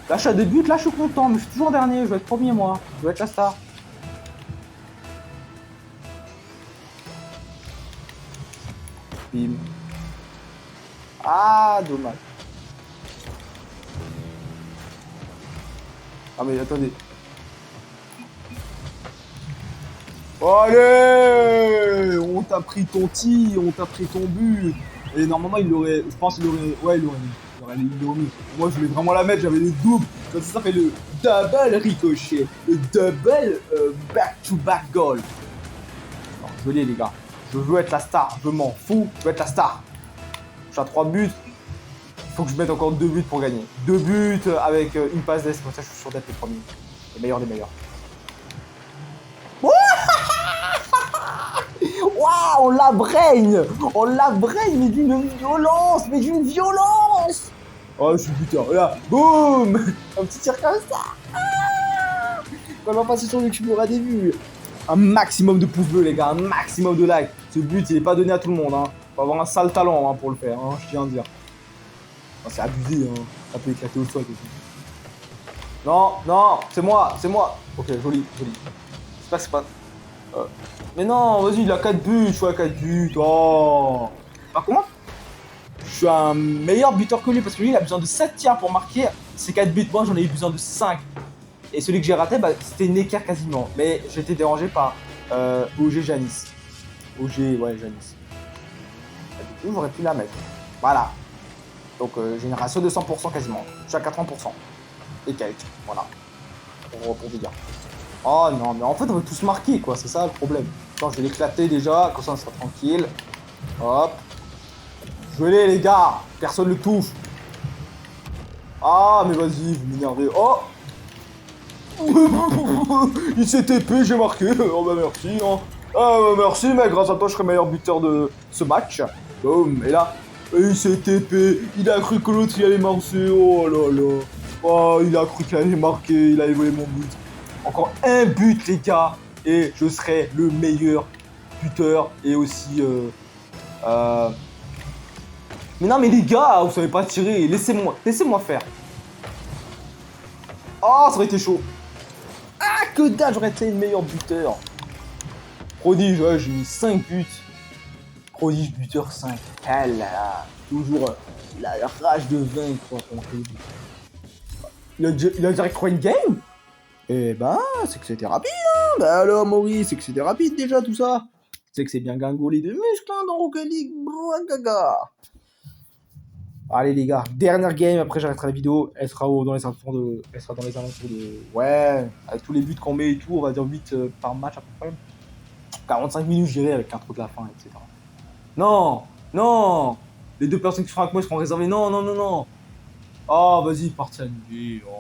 A: Là, je suis à des buts, là, je suis content. Mais je suis toujours dernier. Je vais être premier, moi. Je vais être la star. Bim. Ah, dommage. Ah, mais attendez. Allez, on t'a pris ton tir, on t'a pris ton but. Et normalement, il l'aurait. Je pense qu'il aurait. Ouais, il aurait mis. Moi, je voulais vraiment la mettre, j'avais le double. Comme ça fait le double ricochet. Le double back-to-back goal. Alors, je l'ai, les gars. Je veux être la star. Je m'en fous. Je veux être la star. Je suis à 3 buts. Il faut que je mette encore 2 buts pour gagner. 2 buts avec une passe d'ess. Comme ça, je suis sûr d'être le premier. Les meilleurs des meilleurs. Waouh, on la brain, mais d'une violence. Oh, je suis buteur, là, boum, un petit tir comme ça. Quand on va passer sur YouTube, il y aura des vues. Un maximum de pouces bleus, les gars, un maximum de likes. Ce but, il est pas donné à tout le monde, hein. Faut avoir un sale talent hein, pour le faire, hein, je tiens à dire. Oh, c'est abusé, hein. Ça peut éclater au sol aussi. Non, c'est moi. Ok, joli. J'espère que c'est pas... Mais non, vas-y, il a 4 buts, je suis à 4 buts. Oh. Par contre, je suis un meilleur buteur que lui parce que lui, il a besoin de 7 tirs pour marquer ses 4 buts. Moi, j'en ai eu besoin de 5. Et celui que j'ai raté, bah, c'était une équerre quasiment. Mais j'ai été dérangé par OG Janis. Ouais, Janis. Du coup, j'aurais pu la mettre. Voilà. Donc, j'ai une ratio de 100% quasiment. Je suis à 80%. Et quelques. Voilà. Pour vous dire. Oh non, mais en fait, on veut tous marquer, quoi. C'est ça le problème. Attends, je vais l'éclater déjà. Comme ça, on sera tranquille. Hop. Je l'ai, les gars. Personne le touche. Ah, mais vas-y, vous m'énervez. Oh. Il s'est TP, j'ai marqué. Oh bah merci. Hein. Ah bah merci, mais grâce à toi, je serai meilleur buteur de ce match. Boum. Et là, il s'est TP. Il a cru que l'autre, il allait marquer. Oh là là. Oh, il a cru qu'il allait marquer. Il allait voler mon but. Encore un but, les gars. Et je serai le meilleur buteur. Et aussi... Mais non, mais les gars, vous savez pas tirer. Laissez-moi faire. Oh, ça aurait été chaud. Ah, que dalle, j'aurais été le meilleur buteur. Prodige, ouais, j'ai mis 5 buts. Prodige buteur 5. Ah là là. Toujours la rage de vaincre. Il a direct quoi une game. Eh ben, c'est que c'était rapide, hein. Bah alors, Maurice, c'est que c'était rapide déjà tout ça. C'est que c'est bien gangolé de muscles hein, dans Rocket League. Gaga. Allez les gars, dernière game, après j'arrêterai la vidéo, elle sera dans les alentours de... Ouais, avec tous les buts qu'on met et tout, on va dire 8 par match à peu près. 45 minutes je dirais avec l'intro de la fin, etc. Non, les 2 personnes qui seront avec moi seront réservées, non. Oh, vas-y, partie annulée, oh.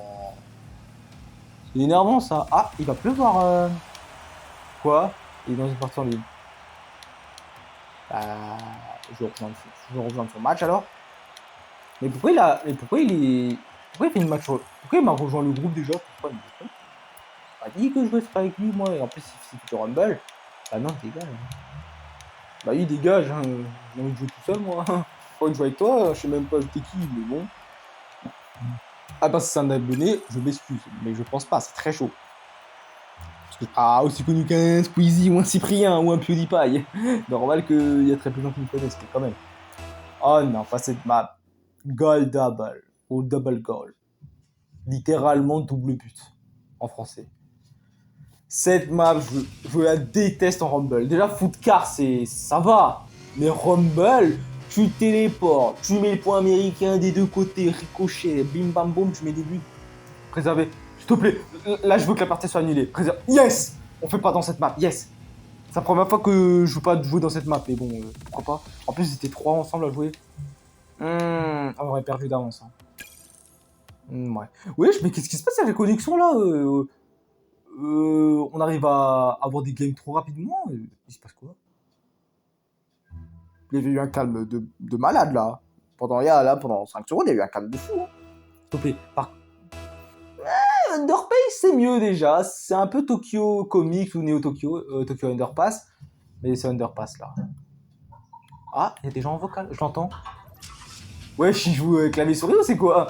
A: C'est énervant ça. Ah, il va pleuvoir. Quoi? Il est dans une partie en ligne. Je vais rejoindre son match alors. Mais pourquoi il fait une match? Pourquoi il m'a rejoint le groupe déjà? Pourquoi il m'a dit que je jouais avec lui, moi. Et en plus, si tu Rumble, bah non, dégage. Hein. Bah oui, dégage. Hein. J'ai envie de jouer tout seul, moi. Pas de jouer avec toi, je sais même pas t'es qui, mais bon. Ah bah, si c'est un abonné, je m'excuse. Mais je pense pas, c'est très chaud. Parce que pas aussi connu qu'un Squeezie ou un Cyprien ou un PewDiePie. Normal qu'il y a très peu de gens qui me connaissent, mais quand même. Oh non, pas cette map. Goal double. Ou double goal. Littéralement double but. en français. Cette map, je la déteste en Rumble. Déjà, Footcar, ça va. Mais Rumble, tu téléportes, tu mets le point américain des deux côtés, ricochet, bim bam boum, tu mets des buts. Préservé. S'il te plaît, là, je veux que la partie soit annulée. Préservé. Yes! On fait pas dans cette map, yes! C'est la première fois que je veux pas jouer dans cette map, mais bon, pourquoi pas. En plus, ils étaient 3 ensemble à jouer. On aurait perdu d'avance. Ouais. Wesh, mais qu'est-ce qui se passe avec la connexion là on arrive à avoir des games trop rapidement. Il se passe quoi? Il y avait eu un calme de malade là. Pendant 5 secondes, il y a eu un calme de fou. Hein. S'il te plaît. Underpace, c'est mieux déjà. C'est un peu Tokyo Comics ou Neo Tokyo, Tokyo Underpass. Mais c'est Underpass là. Ah, il y a des gens en vocal, je l'entends. Wesh, il joue clavier souris ou c'est quoi?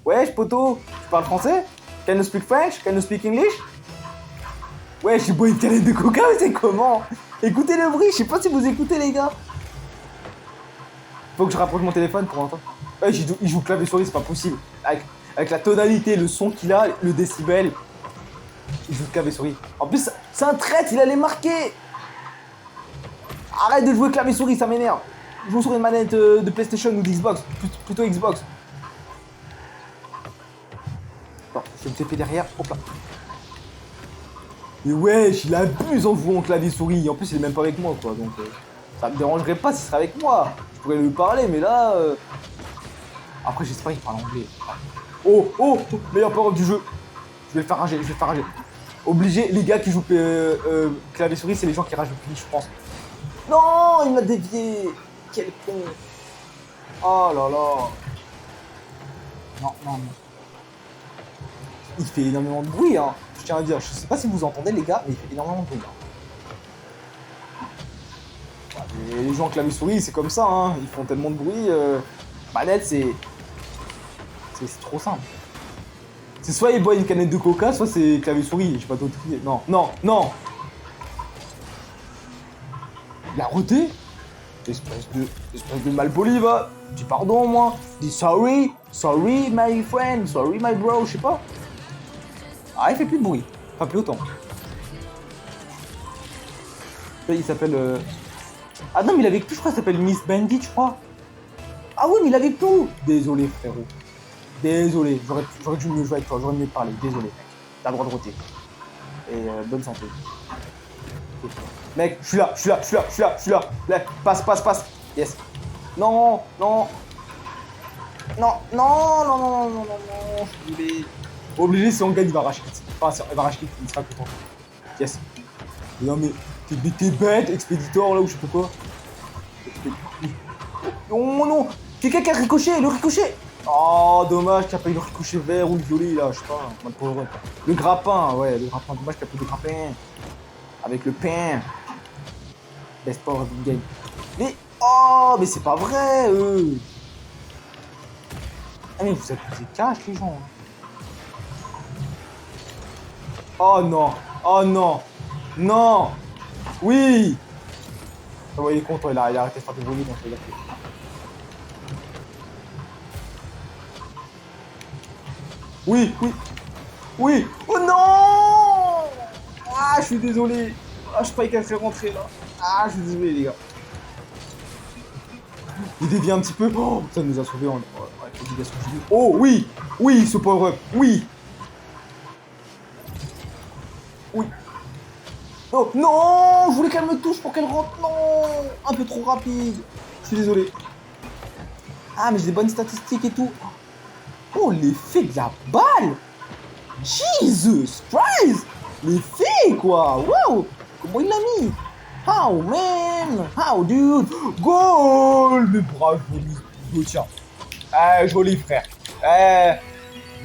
A: Wesh, poto, tu parles français? Can you speak French? Can you speak English? Ouais, j'ai bois une canette de coca, mais c'est comment? Écoutez le bruit, je sais pas si vous écoutez les gars. Faut que je rapproche mon téléphone pour entendre. Ouais, il joue clavier souris, c'est pas possible. Avec la tonalité, le son qu'il a, le décibel, il joue clavier souris. En plus, c'est un traître, il allait marquer. Arrête de jouer clavier souris, ça m'énerve. Joue sur une manette de PlayStation ou d'Xbox, plutôt Xbox. Attends, je vais me taper derrière, hop là. Mais wesh, il abuse en jouant clavier souris. En plus, il est même pas avec moi, quoi. Donc, ça me dérangerait pas s'il serait avec moi. Je pourrais lui parler, mais là. Après, j'espère qu'il parle anglais. Oh, meilleur power du jeu. Je vais le faire rager, Obligé, les gars qui jouent clavier souris, c'est les gens qui ragent le plus, je pense. Non, il m'a dévié. Quel con. Oh là là. Non. Il fait énormément de bruit, hein. Je tiens à dire, je sais pas si vous entendez les gars, mais il fait énormément de bruit. Hein. Les gens clavier souris, c'est comme ça, hein. Ils font tellement de bruit. Manette, c'est trop simple. C'est soit il boit une canette de coca, soit c'est clavier souris. J'ai pas d'autre idée. Non. Il a roté. Espèce de malpoli, va. Dis pardon, moi. Dis sorry, my friend, sorry, my bro, je sais pas. Ah, il fait plus de bruit. Enfin, plus autant. Il s'appelle... Ah non, mais il avait tout, je crois, il s'appelle Miss Bandit, je crois. Ah oui, mais il avait tout. Désolé, frérot. Désolé, j'aurais dû mieux jouer avec toi, j'aurais mieux parler. Désolé, mec. T'as le droit de roter. Et bonne santé. Mec, je suis là. Là, passe. Yes. Non. Je suis obligé. Obligé, si on gagne, il va rage quitte. Enfin, il va rage quitte, il sera content. Yes. Non, mais t'es bête, expéditeur, là, ou je sais pas quoi. Oh non. Quelqu'un qui a ricoché, le ricochet. Oh, dommage qu'il n'y a pas eu le ricochet vert ou le violet, là, je sais pas. Le grappin, ouais, le grappin. Dommage qu'il n'y a pas eu de grappin. Avec le pain. Best power of the game. Mais, mais c'est pas vrai, eux. Ah, mais vous êtes cash, les gens. Oh non. Oui. Ah ouais, il est content, il a arrêté de faire des bruits, donc il a fait. Oui. Oh non. Ah, je suis désolé. Ah, je croyais qu'elle serait rentrée là. Ah, je suis désolé, les gars. Il dévie un petit peu. Oh, ça nous a sauvé en obligation. Oh oui, ce power-up. Oui. Oh non, je voulais qu'elle me touche pour qu'elle rentre. Non, un peu trop rapide. Je suis désolé. Ah, mais j'ai des bonnes statistiques et tout. Oh, l'effet de la balle. Jesus Christ. L'effet, quoi. Wow. Comment il l'a mis? How, man? How, dude? Goal. Mais bravo, le tir. Joli, frère.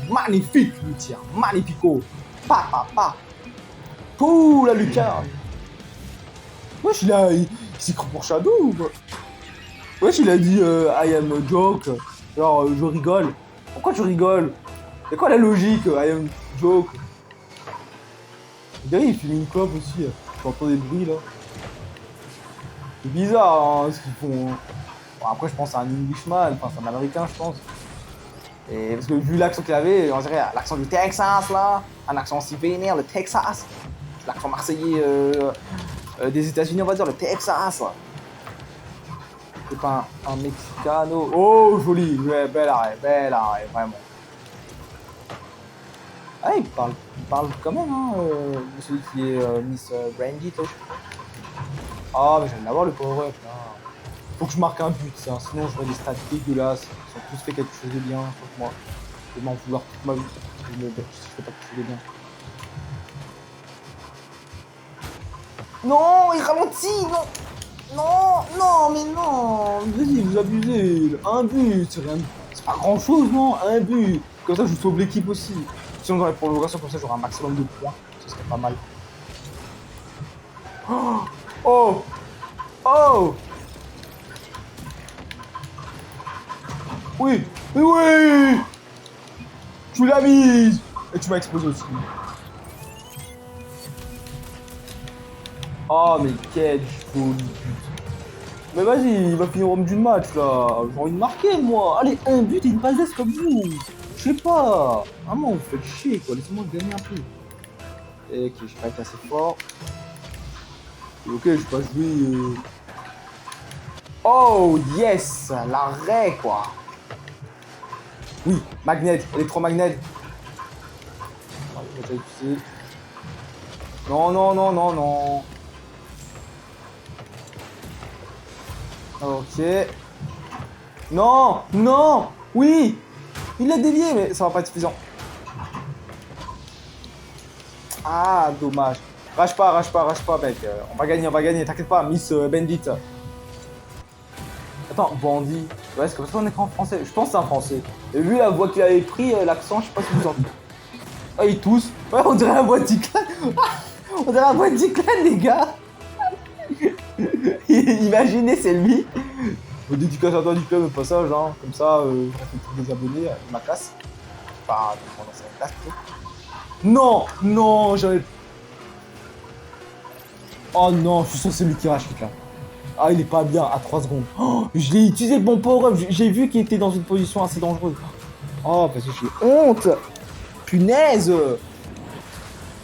A: Magnifique, le tir. Magnifico. Pa. Pouh, la lucarne. Wesh, il s'est cru pour Shadow ou quoi? Wesh, il a dit I am a joke. Genre, je rigole. Pourquoi tu rigoles? C'est quoi la logique? I am joke. Regardez, il fume une clope aussi. J'entends des bruits là. C'est bizarre hein, ce qu'ils font. Bon, après, je pense à un Englishman. Enfin, c'est un américain, je pense. Et parce que vu l'accent qu'il avait, on dirait l'accent du Texas là, un accent aussi vénère, le Texas. L'accent marseillais des États-Unis, on va dire, le Texas. Là. C'est pas un Mexicano. Oh, joli, ouais, bel arrêt, vraiment. Ah, il parle quand même, hein, de celui qui est Miss Brandy, toi. Ah, mais j'aime l'avoir le power-up, là. Faut que je marque un but, ça, sinon je vois des stats dégueulasses. Ils ont tous fait quelque chose de bien, sauf moi. Je vais m'en vouloir toute ma vie. Je fais pas quelque chose de bien. Non, il ralentit, non. Non, mais non. Vas-y, vous abusez. Un but, c'est rien. C'est pas grand chose, non. Un but. Comme ça, je sauve l'équipe aussi. Sinon, dans les prolongations, comme ça, j'aurai un maximum de points. Ce serait pas mal. Oh. Oh. Oui. Oui. Tu l'as mise. Et tu m'as explosé aussi. Oh, mais quel joli but. Mais vas-y, il va finir au bout du match là. J'ai envie de marquer moi. Allez, un but et une passe d'ess comme vous. Je sais pas. Vraiment, vous faites chier quoi. Laissez-moi gagner un peu. Et ok, j'ai pas été assez fort. Et ok, je vais pas jouer. Oh yes, l'arrêt quoi. Oui, magnet, électromagnet. Non, non, non, non, non. Ok. Non, non, oui. Il l'a dévié, mais ça va pas être suffisant. Ah, dommage. Rage pas, mec. On va gagner, t'inquiète pas, Miss Bandit. Attends, Bandit. Ouais, c'est comme ça qu'on écrit en français. Je pense que c'est un français. Et vu la voix qu'il avait pris, l'accent, je sais pas si vous entendez. Ah, ils tous. Ouais, on dirait la voix d'Iclan. On dirait la voix d'Iclan, les gars. Imaginez, c'est lui. Je dédicace à toi, Diclan, au passage, hein. Comme ça, je fait des abonnés, ma classe. Enfin, dans sa classe, plutôt. Non, non, j'avais. Oh non, je suis sûr que c'est lui qui rage là. Ah, il est pas bien à 3 secondes. Oh, je l'ai utilisé le bon power-up. J'ai vu qu'il était dans une position assez dangereuse. Oh, parce que j'ai honte. Punaise.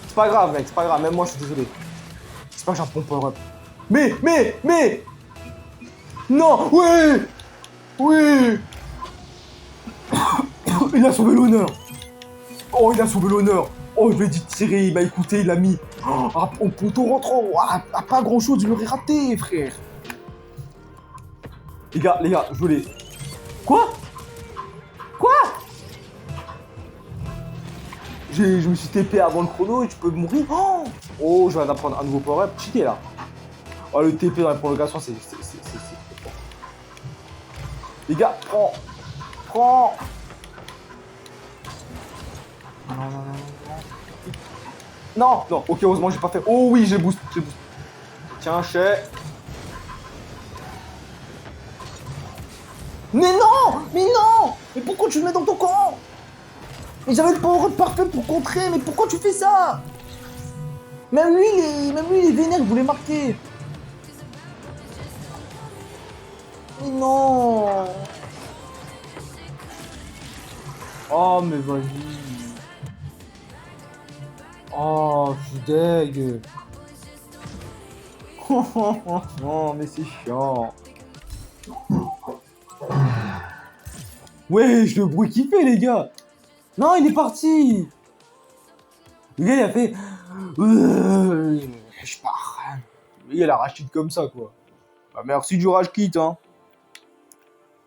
A: C'est pas grave, mec, c'est pas grave. Même moi, je suis désolé. C'est pas que j'ai un bon power-up. Mais. Non, oui. Oui. Il a sauvé l'honneur. Oh, il a sauvé l'honneur. Oh, je lui ai dit de tirer, il m'a écouté, il l'a mis. Oh, au poteau rentrant. Ah, pas grand chose, je l'aurais raté, frère. Les gars, je l'ai. Quoi? Je me suis TP avant le chrono et tu peux mourir. Oh, je viens d'apprendre un nouveau power-up. Cheaté là. Oh, le TP dans la prolongation, c'est fort. Les gars, prends. Non, ok, heureusement, j'ai pas fait. Oh oui, j'ai boost. Tiens, chais. Mais non. Mais pourquoi tu le mets dans ton camp? Mais j'avais le power-up parfait pour contrer, mais pourquoi tu fais ça? Même lui, il est vénère, il voulait marquer. Mais non. Oh, mais vas-y. Oh, je suis deg. Non, mais c'est chiant. Ouais, je le bruit qu'il fait, les gars. Non, il est parti. Le gars, il a fait... Je pars. Il a la rage quitte comme ça, quoi. Bah, merci du rage quitte, hein.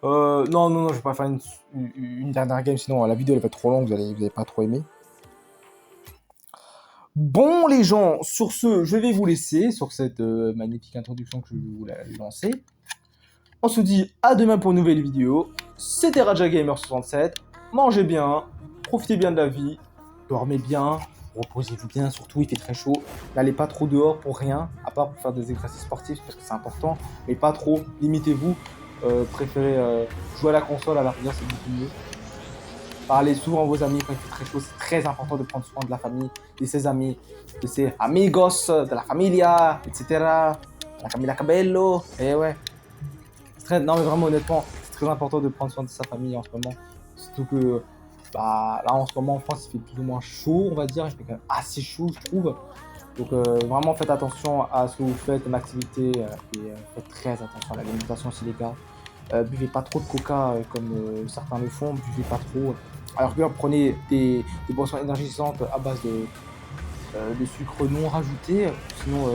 A: Non, je vais pas faire une dernière game, sinon la vidéo elle va être trop longue, vous allez pas trop aimer. Bon, les gens, sur ce, je vais vous laisser sur cette magnifique introduction que je vous l'ai lancée. On se dit à demain pour une nouvelle vidéo. C'était Raja Gamer 67. Mangez bien, profitez bien de la vie, dormez bien, reposez-vous bien, surtout il fait très chaud. N'allez pas trop dehors pour rien, à part pour faire des exercices sportifs parce que c'est important, mais pas trop, limitez-vous. Préférez jouer à la console, à la rigueur, c'est beaucoup mieux. Parlez souvent à vos amis quand il fait très chaud, c'est très important de prendre soin de la famille, de ses amis, de ses amigos, de la familia, etc. La Camila Cabello, et ouais. Non mais vraiment honnêtement, c'est très important de prendre soin de sa famille en ce moment. Surtout que bah, là en ce moment en France il fait plus ou moins chaud, on va dire, il fait quand même assez chaud je trouve. Donc vraiment faites attention à ce que vous faites, une activité et faites très attention à l'alimentation aussi les gars. Buvez pas trop de coca comme certains le font, buvez pas trop. Alors que prenez des boissons énergisantes à base de sucre non rajouté, sinon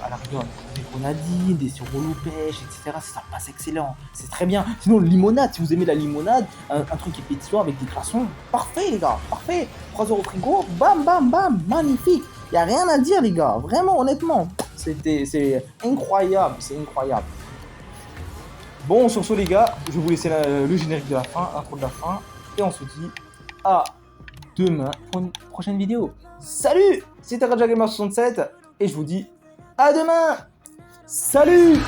A: à la rigueur des grenadines, des sirops au pêche, etc. Ça passe excellent, c'est très bien. Sinon limonade, si vous aimez la limonade, un truc qui est pétillant avec des glaçons, parfait les gars, parfait. 3 € au frigo, bam bam bam, magnifique. Y a rien à dire les gars, vraiment honnêtement, c'est incroyable, c'est incroyable. Bon sur ce les gars, je vais vous laisser le générique de la fin, l'intro de la fin, et on se dit à demain pour une prochaine vidéo. Salut, c'était Raja Gamer 67 et je vous dis à demain. Salut.